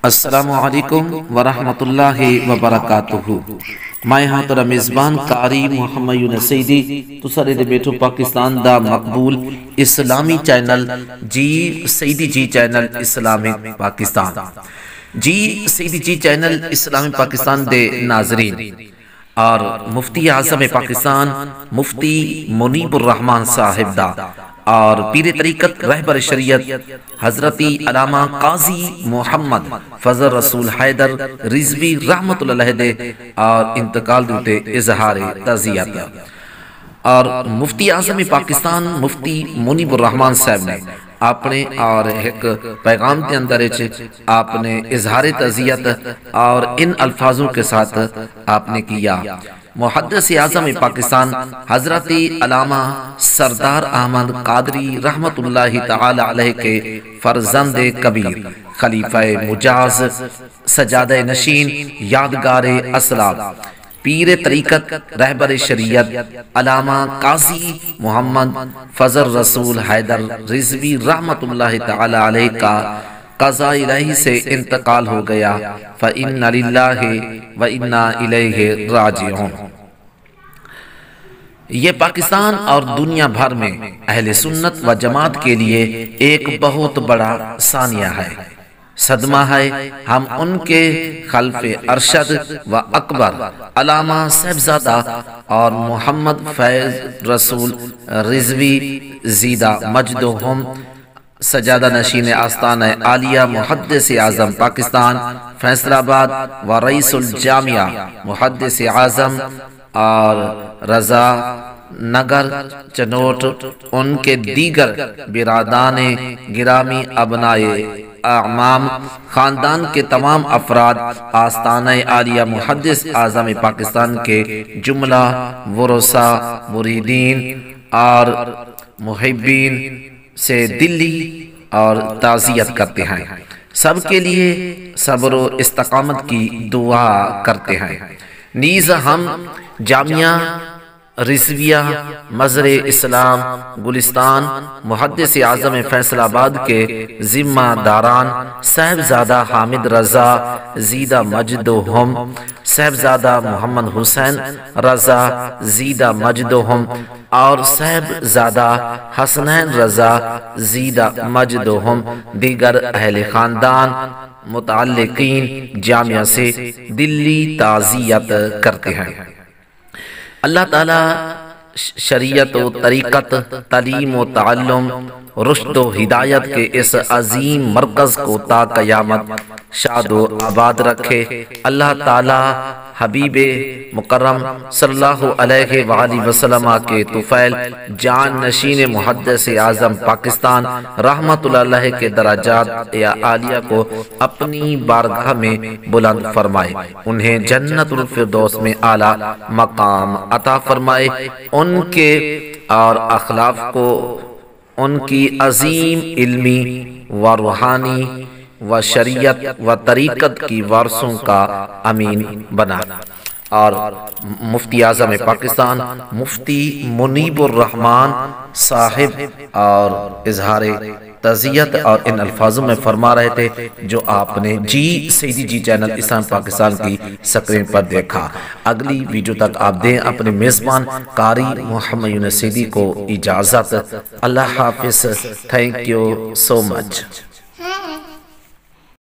السلام علیکم ورحمۃ اللہ وبرکاتہ۔ میں ہاں ترا میزبان قاری محمد یونس سیدی تو سارے دے بیٹھو پاکستان دا مقبول اسلامی چینل جی سیدی جی چینل اسلامی پاکستان جی سیدی جی چینل اسلامی پاکستان دے ناظرین اور مفتی اعظم پاکستان مفتی منیب الرحمان صاحب دا اور پیر طریقت رہبر شریعت حضرت علامہ قاضی محمد فضل رسول حیدر رضوی رحمت اللہ علیہ دے اور انتقال دیتے اظہار تعزیت اور مفتی اعظم پاکستان مفتی منیب الرحمان صاحب نے اپنے اور ایک پیغام کے اندر آپ نے اظہار تعزیت اور ان الفاظوں کے ساتھ آپ نے کیا: محدث اعظم پاکستان حضرت علامہ سردار احمد قادری رحمت اللہ تعالی علیہ کے فرزند کبیر خلیفہ مجاز سجادہ نشین یادگار اسلاف پیر طریقت رہبر شریعت علامہ قاضی محمد فضل رسول حیدر رضوی رحمت اللہ تعالی علیہ کا قضاء الہی سے انتقال ہو گیا، فَإِنَّ لِلَّهِ وَإِنَّا إِلَيْهِ راجعون۔ یہ پاکستان اور دنیا بھر میں اہل سنت و جماعت کے لیے ایک بہت بڑا ثانیہ ہے، صدمہ ہے۔ ہم ان کے خلف ارشد و اکبر علامہ صاحبزادہ اور محمد فیض رسول رضوی زیدہ مجدہم سجادہ نشین آستانہ عالیہ محدث اعظم پاکستان فیصل آباد و رئیس الجامعہ محدث اعظم اور رضا نگر چنوٹ ان کے دیگر برادران گرامی ابنائے اعمام خاندان کے تمام افراد آستانہ عالیہ محدث اعظم پاکستان کے جملہ ورثاء مریدین اور محبین سے دلی اور تعزیت کرتے ہیں، سب کے لیے صبر و استقامت کی دعا کرتے ہیں۔ نیز ہم جامعہ رضویہ مظہر اسلام گلستان محدث اعظم فیصل آباد کے ذمہ داران صاحبزادہ حامد رضا زیدہ مجدہم صاحبزادہ محمد حسین رضا زیدہ مجدہم اور صاحبزادہ حسنین رضا زیدہ مجدہم دیگر اہل خاندان متعلقین جامعہ سے دلی تعزیت کرتے ہیں۔ اللہ تعالی شریعت و طریقت تعلیم و تعلم رشد و ہدایت کے اس عظیم مرکز کو تا قیامت شاد و آباد رکھے۔ اللہ تعالی حبیب مکرم صلی اللہ علیہ وآلہ وسلم کے طفیل جان نشین محدث اعظم پاکستان رحمت اللہ علیہ کے درجات عالیہ کو اپنی بارگاہ میں بلند فرمائے، انہیں جنت الفردوس میں اعلیٰ مقام عطا فرمائے، ان کے اور اخلاق کو ان کی عظیم علمی و روحانی و شریعت و طریقت کی وارثوں کا امین بنا۔ اور مفتی اعظم پاکستان مفتی منیب الرحمان صاحب اور اظہار تعزیت اور ان الفاظوں میں فرما رہے تھے جو آپ نے جی سیدی جی چینل اسلام پاکستان کی سکرین پر دیکھا۔ اگلی ویڈیو تک آپ دیں اپنے میزبان قاری محمد یونس سیدی کو اجازت۔ اللہ حافظ۔ Thank you so much.